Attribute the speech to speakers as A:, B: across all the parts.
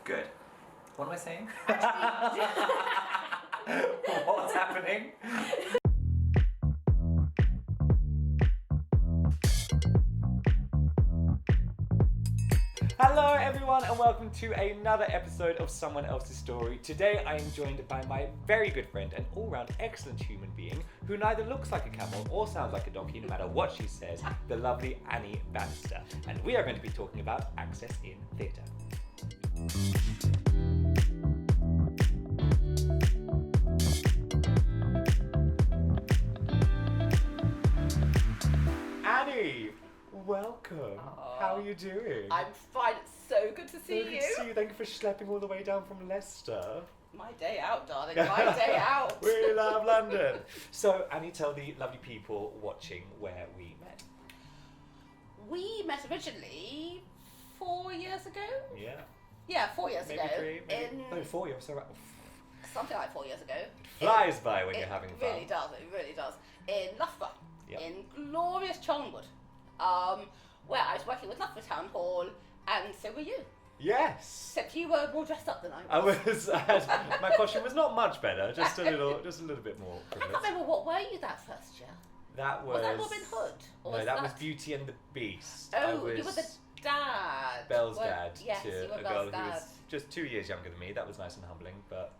A: Good. What am I saying? What's happening? Hello everyone and welcome to another episode of Someone Else's Story. Today I am joined by my very good friend and all-round excellent human being who neither looks like a camel or sounds like a donkey no matter what she says, the lovely Annie Bannister. And we are going to be talking about access in theatre. Annie, welcome. How are you doing?
B: I'm fine. It's so good to see
A: Good
B: you.
A: to see you. Thank you for schlepping all the way down from Leicester.
B: My day out, darling. My day out.
A: We love London. So, Annie, tell the lovely people watching where we met.
B: We met originally 4 years ago.
A: Yeah.
B: Yeah, 4 years
A: Maybe
B: ago.
A: three. Maybe.
B: In
A: No, 4 years. So
B: something like 4 years ago.
A: flies by when you're having fun.
B: It really does. It really does. In Loughborough,
A: Yep.
B: in glorious Charnwood, where I was working with Loughborough Town Hall, and so were you.
A: Yes.
B: Except you were more dressed up than I
A: I
B: was.
A: was. My costume was not much better. Just a little bit more.
B: I can't
A: frivolous.
B: remember what were you that first year.
A: That
B: Was that Robin Hood? Or
A: No,
B: was
A: that was Beauty and the Beast.
B: Oh,
A: I was
B: you were the dad.
A: Belle's
B: Well,
A: dad
B: yes,
A: to
B: you were
A: a girl
B: Belle's
A: who
B: dad.
A: was just 2 years younger than me. That was nice and humbling, but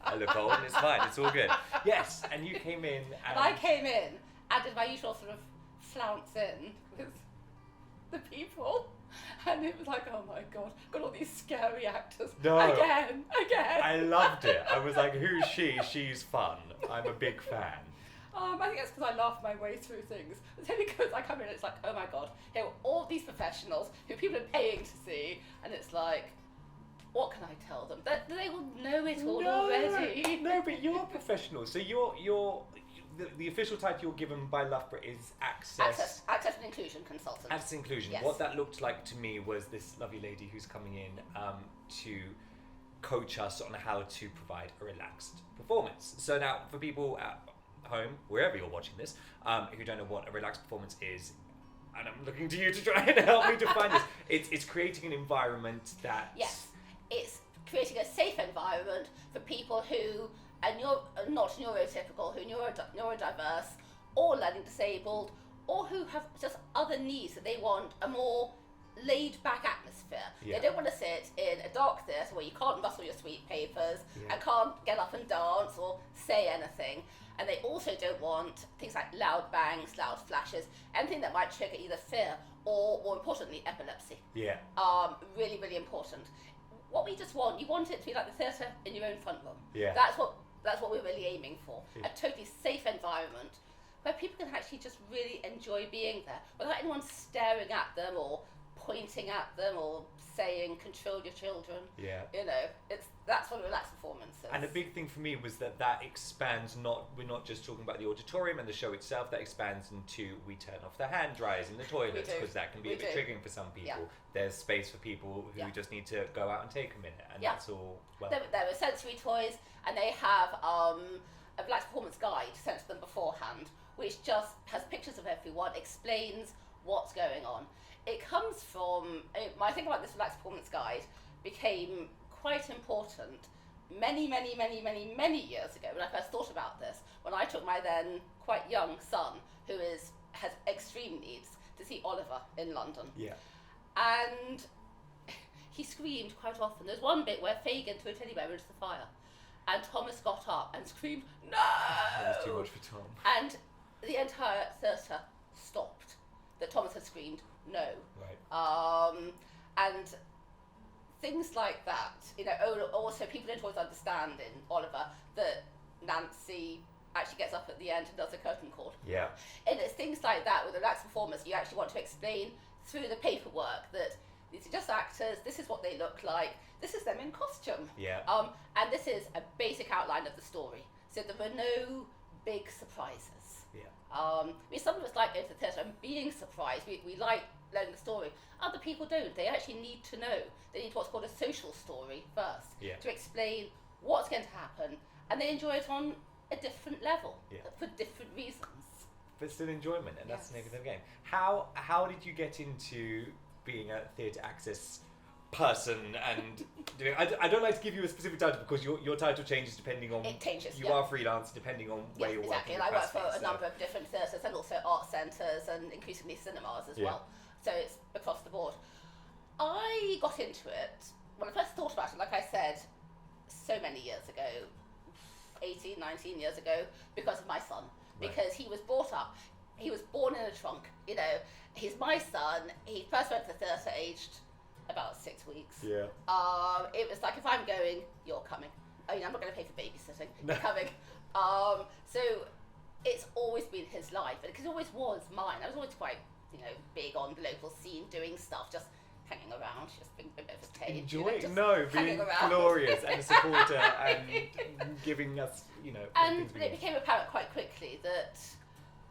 A: I look old and it's fine. It's all good. Yes, and you came in
B: And I came in and did my usual sort of flounce in with the people. And it was like, oh my god, got all these scary actors.
A: No.
B: Again.
A: I loved it. I was like, who's she? She's fun. I'm a big fan.
B: I think it's because I laugh my way through things. It's only because I come in and it's like, oh my god, here are all these professionals who people are paying to see, and it's like, what can I tell them? They will know it all already.
A: No, but you're a professional. So the official title you're given by Loughborough is
B: Access and Inclusion Consultant.
A: Access Inclusion.
B: Yes.
A: What that looked like to me was this lovely lady who's coming in to coach us on how to provide a relaxed performance. So now, for people at home, wherever you're watching this, who don't know what a relaxed performance is, and I'm looking to you to try and help me define this, it's creating an environment that...
B: Yes, it's creating a safe environment for people who are not neurotypical, who are neurodiverse, or learning disabled, or who have just other needs that they want a more laid-back atmosphere.
A: Yeah.
B: They don't want to sit in a dark theatre where you can't rustle your sweet papers
A: Yeah.
B: and can't get up and dance or say anything. And they also don't want things like loud bangs, loud flashes, anything that might trigger either fear or, more importantly, epilepsy.
A: Yeah.
B: Really, really important. What we just want, you want it to be like the theatre in your own front room.
A: Yeah.
B: That's what we're really aiming for.
A: Yeah.
B: A totally safe environment where people can actually just really enjoy being there without anyone staring at them or pointing at them or saying control your children.
A: Yeah.
B: You know, that's what a relaxed performance is.
A: And a big thing for me was that expands, we're not just talking about the auditorium and the show itself, that expands into we turn off the hand dryers in the toilets
B: do.
A: because that can be
B: We
A: a bit
B: do.
A: triggering for some people.
B: Yeah.
A: There's space for people who
B: Yeah.
A: just need to go out and take a minute, and
B: Yeah.
A: that's all well.
B: There are sensory toys, and they have a relaxed performance guide sent to them beforehand, which just has pictures of everyone, explains what's going on. It comes from, my thing about this relaxed performance guide became quite important many years ago when I first thought about this, when I took my then quite young son, who has extreme needs, to see Oliver in London.
A: Yeah.
B: And he screamed quite often. There's one bit where Fagin threw a teddy bear into the fire, and Thomas got up and screamed, "No!"
A: That was too much for Tom.
B: And the entire theatre stopped. That Thomas had screamed, "No!"
A: Right.
B: And things like that, you know. Also, people don't always understand in Oliver that Nancy actually gets up at the end and does a curtain call.
A: Yeah.
B: And it's things like that with relaxed performers. You actually want to explain through the paperwork that these are just actors. This is what they look like. This is them in costume.
A: Yeah.
B: And this is a basic outline of the story. So there were no big surprises.
A: Yeah.
B: I mean, some of us like going to the theatre and being surprised. We like learning the story. Other people don't. They actually need to know. They need what's called a social story first to explain what's going to happen, and they enjoy it on a different level for different reasons.
A: But still enjoyment, and that's the name of the game. How did you get into being a theatre access person and doing. I don't like to give you a specific title because your title changes depending on.
B: It changes.
A: You are freelance depending on where you're
B: exactly.
A: working.
B: And I work for a number of different theatres and also art centres and increasingly cinemas as well. So it's across the board. I got into it when I first thought about it, like I said, so many years ago, 18, 19 years ago, because of my son. Because he was brought up, he was born in a trunk, you know, he's my son, he first went to the theatre aged about 6 weeks.
A: Yeah.
B: It was like, if I'm going, you're coming. I mean, I'm not going to pay for babysitting,
A: No.
B: you're coming. So it's always been his life, because it always was mine. I was always quite, you know, big on the local scene, doing stuff, just hanging around, just being a bit of a page.
A: Being glorious and a supporter and giving us, you know.
B: But it became apparent quite quickly that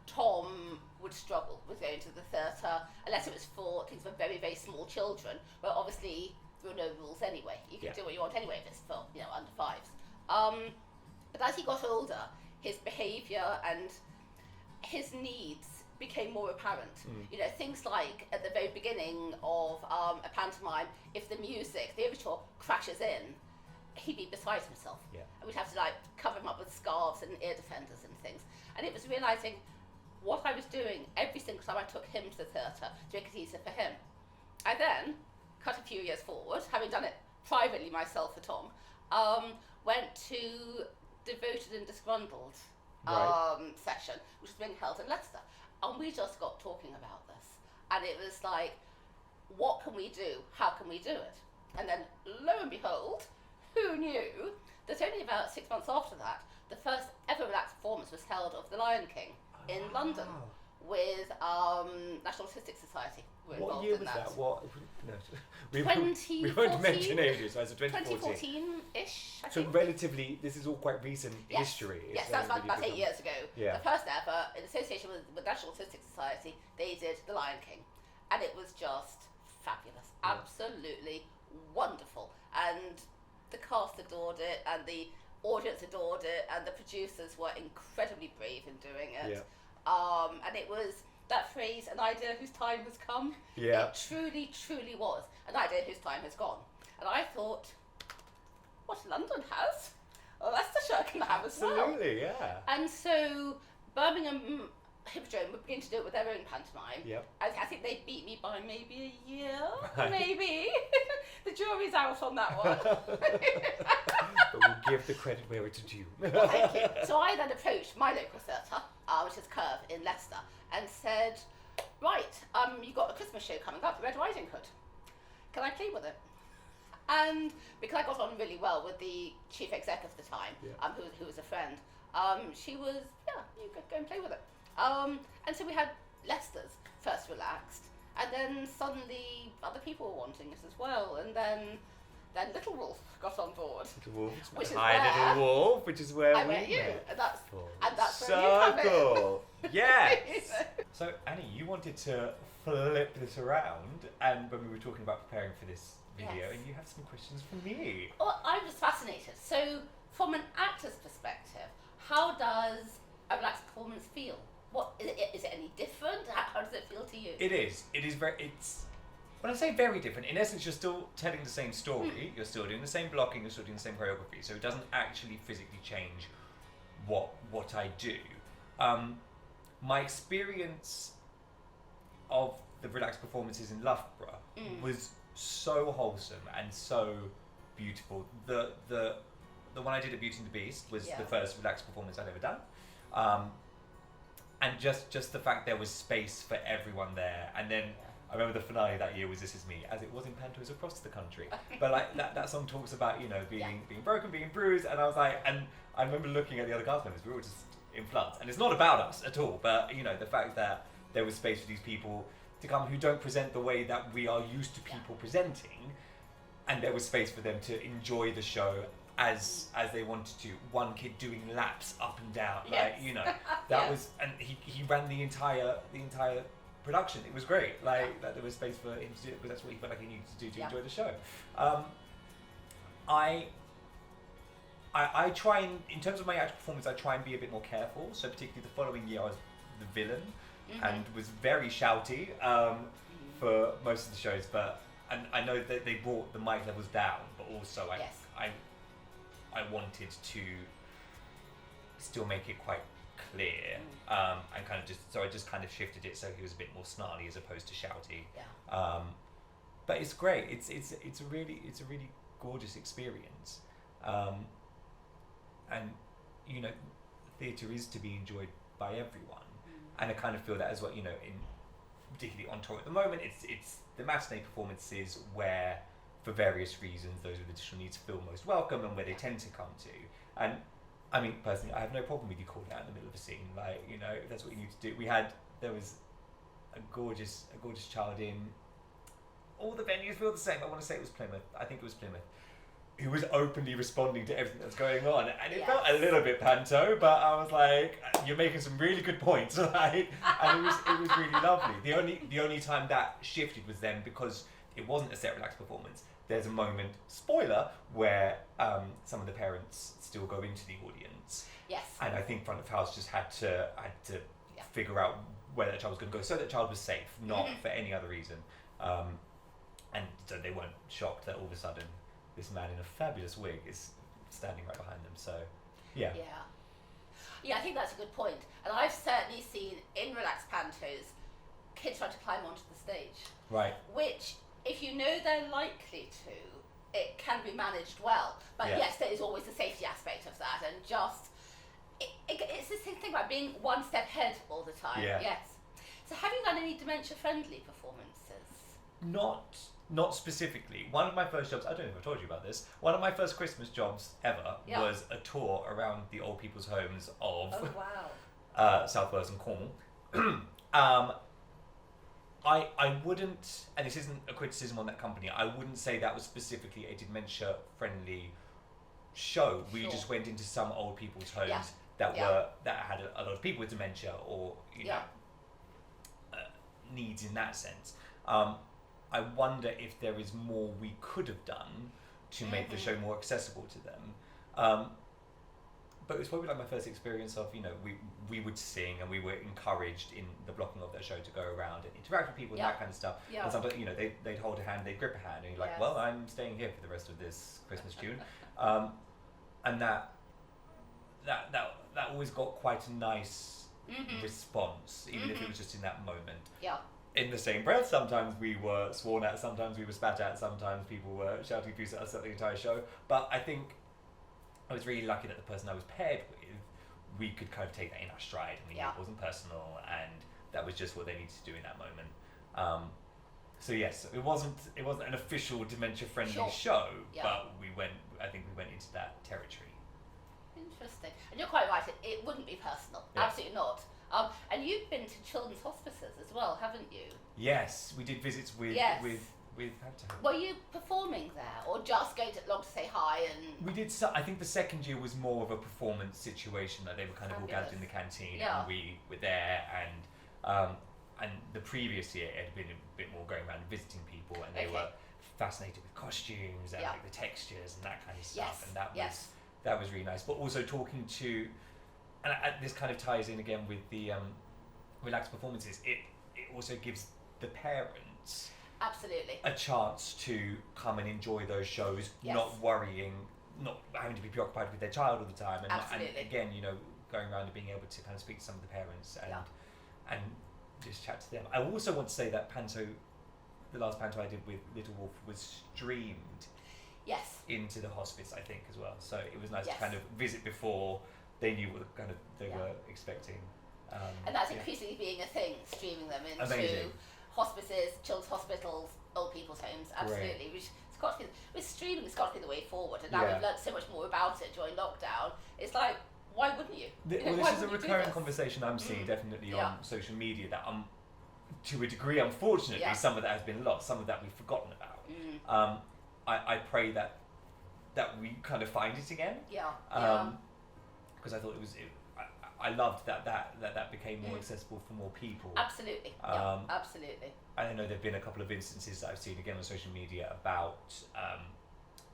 B: Tom would struggle with going to the theatre unless it was for things for very, very small children. Well, obviously there were no rules anyway. You can do what you want anyway if it's for, you know, under fives. But as he got older, his behaviour and his needs became more apparent. You know, things like at the very beginning of a pantomime, if the music, the overture crashes in, he'd be beside himself.
A: Yeah.
B: And we'd have to like cover him up with scarves and ear defenders and things. And it was realising what I was doing every single time I took him to the theatre to make it easier for him. I then, cut a few years forward, having done it privately myself for Tom, went to Devoted and Disgruntled session, which was being held in Leicester. And we just got talking about this. And it was like, what can we do? How can we do it? And then, lo and behold, who knew that only about 6 months after that, the first ever relaxed performance was held of The Lion King in London with National Autistic Society. We're
A: What
B: involved
A: year
B: in
A: was
B: that.
A: What? No. We
B: 2014?
A: won't mention ages, so 2014.
B: 2014-ish, I
A: So
B: think.
A: relatively, this is all quite recent history.
B: Yes,
A: It's
B: that was
A: really
B: about 8
A: different.
B: years ago.
A: Yeah.
B: The first ever, in association with National Autistic Society, they did The Lion King. And it was just fabulous.
A: Yeah.
B: Absolutely wonderful. And the cast adored it, and the audience adored it, and the producers were incredibly brave in doing it.
A: Yeah.
B: And it was that phrase, an idea whose time has come.
A: Yeah.
B: It truly, truly was an idea whose time has gone. And I thought, what London has, Leicestershire can have as well.
A: Absolutely, yeah.
B: And so Birmingham Hippodrome would begin to do it with their own pantomime.
A: Yep.
B: I think they beat me by maybe a year,
A: Right.
B: maybe. The jury's out on that one.
A: But we'll give the credit where it's due.
B: Thank you. So I then approached my local theatre, which is Curve in Leicester, and said, right, you've got a Christmas show coming up, Red Riding Hood. Can I play with it? And because I got on really well with the chief exec of the time, who was a friend, she was, you go and play with it. And so we had Leicester's first relaxed, and then suddenly other people were wanting it as well, and then Little Wolf got on board.
A: Little Wolf,
B: Which is
A: Hi
B: where
A: Little Wolf, which is where
B: I
A: we
B: met you,
A: met.
B: and that's
A: Full
B: where you come in.
A: circle. Yes. So Annie, you wanted to flip this around, and when we were talking about preparing for this video,
B: Yes.
A: and you have some questions for me.
B: Well, I was fascinated. So, from an actor's perspective, how does a relaxed performance feel? What is it any different? How does it feel to you?
A: It is. It is very. It's. When I say very different, in essence, you're still telling the same story. You're still doing the same blocking. You're still doing the same choreography. So it doesn't actually physically change what I do. My experience of the relaxed performances in Loughborough was so wholesome and so beautiful. The one I did at Beauty and the Beast was the first relaxed performance I'd ever done. And just the fact there was space for everyone there. And then I remember the finale that year was This Is Me, as it was in pantos across the country. But like that song talks about, being broken, being bruised, and I was like, and I remember looking at the other cast members, we were all just in floods. And it's not about us at all, but the fact that there was space for these people to come who don't present the way that we are used to people presenting, and there was space for them to enjoy the show as they wanted to. One kid doing laps up and down, that was, and he ran the entire production. It was great, that there was space for him to do it, because that's what he felt like he needed to do to enjoy the show. I try and, in terms of my actual performance, I try and be a bit more careful. So particularly the following year, I was the villain and was very shouty for most of the shows, but and I know that they brought the mic levels down, but also
B: Yes.
A: I wanted to still make it quite clear, and kind of I just kind of shifted it so he was a bit more snarly as opposed to shouty.
B: Yeah.
A: But it's great. It's a really gorgeous experience, and you know, theatre is to be enjoyed by everyone, and I kind of feel that as well. You know, in particularly on tour at the moment, it's the matinee performances where, for various reasons, those with additional needs feel most welcome and where they tend to come to. And I mean, personally, I have no problem with you calling out in the middle of a scene. Like, you know, if that's what you need to do. There was a gorgeous child in. All the venues feel the same. I want to say it was Plymouth. I think it was Plymouth, who was openly responding to everything that's going on, and it felt a little bit panto. But I was like, "You're making some really good points," right? And it was really lovely. The only time that shifted was then because it wasn't a set relaxed performance. There's a moment, spoiler, where some of the parents still go into the audience.
B: Yes.
A: And I think front of house just had to figure out where that child was going to go, so that child was safe, not for any other reason. And so they weren't shocked that all of a sudden this man in a fabulous wig is standing right behind them. So, yeah.
B: Yeah, I think that's a good point. And I've certainly seen in relaxed pantos kids trying to climb onto the stage.
A: Right.
B: Which, if you know they're likely to, it can be managed well. But yes, there is always the safety aspect of that, and just it's this thing about being one step ahead all the time.
A: Yeah.
B: Yes. So, have you done any dementia-friendly performances?
A: Not specifically. One of my first jobs, I don't know if I told you about this, one of my first Christmas jobs ever was a tour around the old people's homes of South Wales and Cornwall. I wouldn't, and this isn't a criticism on that company, I wouldn't say that was specifically a dementia-friendly show. We just went into some old people's homes that had a lot of people with dementia or needs in that sense. I wonder if there is more we could have done to make the show more accessible to them. But it was probably like my first experience of, you know, we would sing and we were encouraged in the blocking of that show to go around and interact with people and that kind of stuff. Yeah. And sometimes, you know, they'd hold a hand, they'd grip a hand, and you're like, well, I'm staying here for the rest of this Christmas tune. And that always got quite a nice response, even if it was just in that moment.
B: Yeah.
A: In the same breath, sometimes we were sworn at, sometimes we were spat at, sometimes people were shouting abuse at us the entire show. But I think I was really lucky that the person I was paired with, we could kind of take that in our stride, and we knew it wasn't personal, and that was just what they needed to do in that moment. So yes, it wasn't an official dementia-friendly show, but I think we went into that territory.
B: Interesting, and you're quite right. It wouldn't be personal, absolutely not. And you've been to children's hospices as well, haven't you? Yes,
A: we did visits with
B: Were you performing there, or just going along to say hi? And
A: we did. I think the second year was more of a performance situation. That they were kind of all gathered in the canteen, and we were there. And the previous year, it had been a bit more going around and visiting people, and they were fascinated with costumes and like the textures and that kind of stuff. And that was really nice. But also talking to. And this kind of ties in again with the relaxed performances. It also gives the parents a chance to come and enjoy those shows, not having to be preoccupied with their child all the time. And again, you know, going around and being able to kind of speak to some of the parents and just chat to them. I also want to say that the last panto I did with Little Wolf was streamed into the hospice, I think, as well. So it was nice to kind of visit before they knew what kind of they were expecting.
B: And that's increasingly being a thing, streaming them into hospices, children's hospitals, old people's homes, absolutely. Streaming has got to be the way forward, and now we've learned so much more about it during lockdown. It's like, why wouldn't you?
A: This is a recurring conversation I'm seeing definitely on social media, that to a degree, unfortunately, some of that has been lost, some of that we've forgotten about. I pray that we kind of find it again. Because I thought I loved that became more accessible for more people.
B: Absolutely. Absolutely.
A: I know there've been a couple of instances that I've seen again on social media about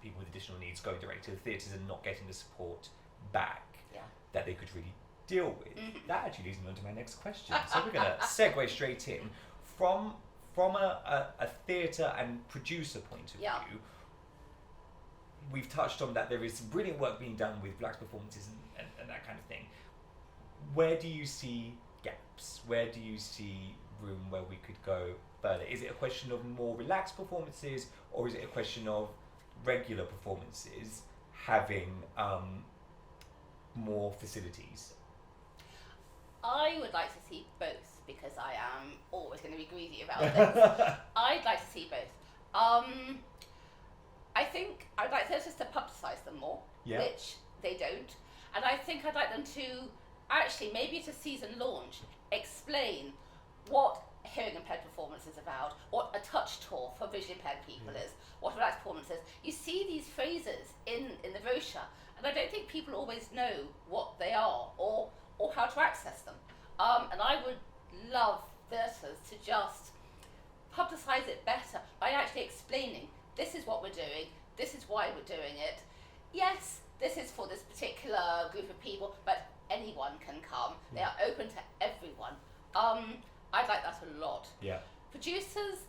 A: people with additional needs going direct to the theatres and not getting the support back that they could really deal with. That actually leads me on to my next question. So we're going to segue straight in from from a theatre and producer point of view, we've touched on that there is some brilliant work being done with relaxed performances and that kind of thing. Where do you see gaps? Where do you see room where we could go further? Is it a question of more relaxed performances, or is it a question of regular performances having more facilities?
B: I would like to see both, because I am always going to be greedy about this. I'd like to see both. I think I'd like therapists to publicise them more, which they don't. And I think I'd like them to actually, maybe at a season launch, explain what hearing impaired performance is about, what a touch tour for visually impaired people is, what a relaxed performance is. You see these phrases in the brochure, and I don't think people always know what they are or how to access them. And I would love theatres to just publicise it better by actually explaining, this is what we're doing, this is why we're doing it. Yes, this is for this particular group of people, but anyone can come. They are open to everyone. I'd like that a lot.
A: Yeah.
B: Producers,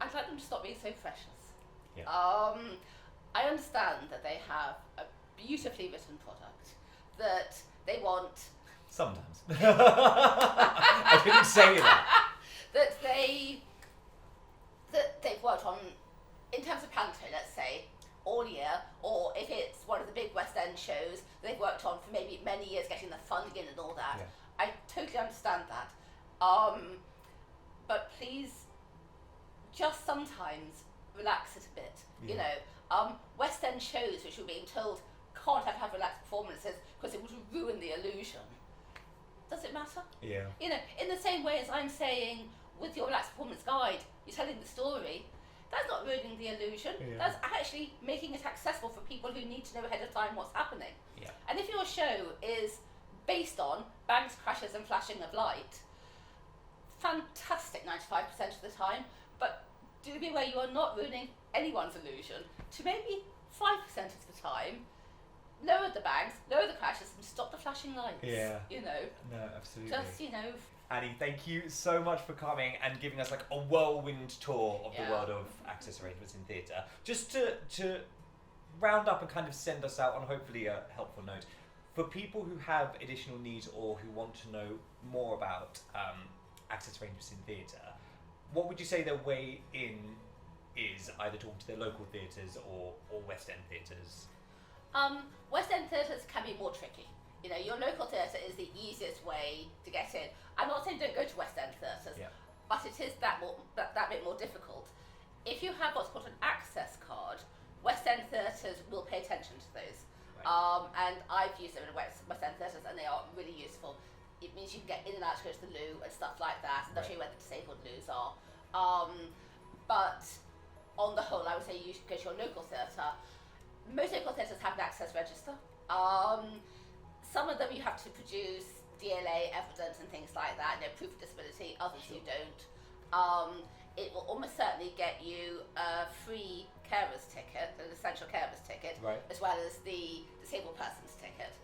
B: I'd like them to stop being so precious.
A: Yeah.
B: I understand that they have a beautifully written product that they want.
A: Sometimes. I didn't say that.
B: that they've worked on, in terms of panto, let's say, all year, or if it's one of the big West End shows they've worked on for maybe many years, getting the funding in and all that. I totally understand that. But please, just sometimes relax it a bit. You know, West End shows which we're being told can't have relaxed performances because it would ruin the illusion. Does it matter?
A: Yeah.
B: You know, in the same way as I'm saying with your relaxed performance guide, you're telling the story. That's not ruining the illusion. That's actually making it accessible for people who need to know ahead of time what's happening.
A: Yeah.
B: And if your show is based on bangs, crashes and flashing of light, fantastic 95% of the time, but do be aware you are not ruining anyone's illusion. To maybe 5% of the time, lower the bangs, lower the crashes and stop the flashing lights.
A: Yeah.
B: You know.
A: No, absolutely.
B: Just, you know.
A: Annie, thank you so much for coming and giving us like a whirlwind tour of the world of access arrangements in theatre. Just to round up and kind of send us out on hopefully a helpful note, for people who have additional needs or who want to know more about access arrangements in theatre, what would you say their way in is, either talking to their local theatres or West End theatres?
B: West End theatres can be more tricky. You know, your local theatre is the easiest way to get in. I'm not saying don't go to West End theatres, but it is that bit more difficult. If you have what's called an access card, West End theatres will pay attention to those. Right. And I've used them in West End theatres and they are really useful. It means you can get in and out to go to the loo and stuff like that, and they'll show you where the disabled loos are. But on the whole, I would say you should go to your local theatre. Most local theatres have an access register. Some of them you have to produce DLA evidence and things like that, you know, proof of disability, others you don't. It will almost certainly get you a free carer's ticket, an essential carer's ticket, as well as the disabled person's ticket.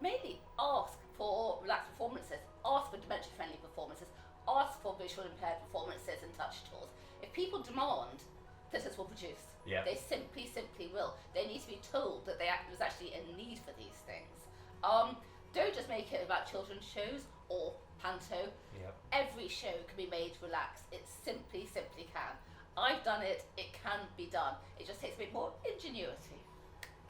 B: Mainly ask for relaxed performances, ask for dementia-friendly performances, ask for visual impaired performances and touch tours. If people demand, theatres will produce. They simply will. They need to be told that there's actually a need for these things. Don't just make it about children's shows or panto. Every show can be made relaxed. It simply can. I've done it. It can be done. It just takes a bit more ingenuity.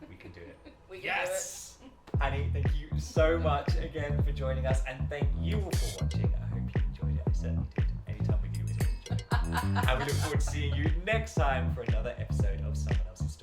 A: We can do it.
B: We can do it.
A: Annie, thank you so much again for joining us, and thank you all for watching. I hope you enjoyed it. I certainly did. Anytime with you is always a joy. And we look forward to seeing you next time for another episode of Someone Else's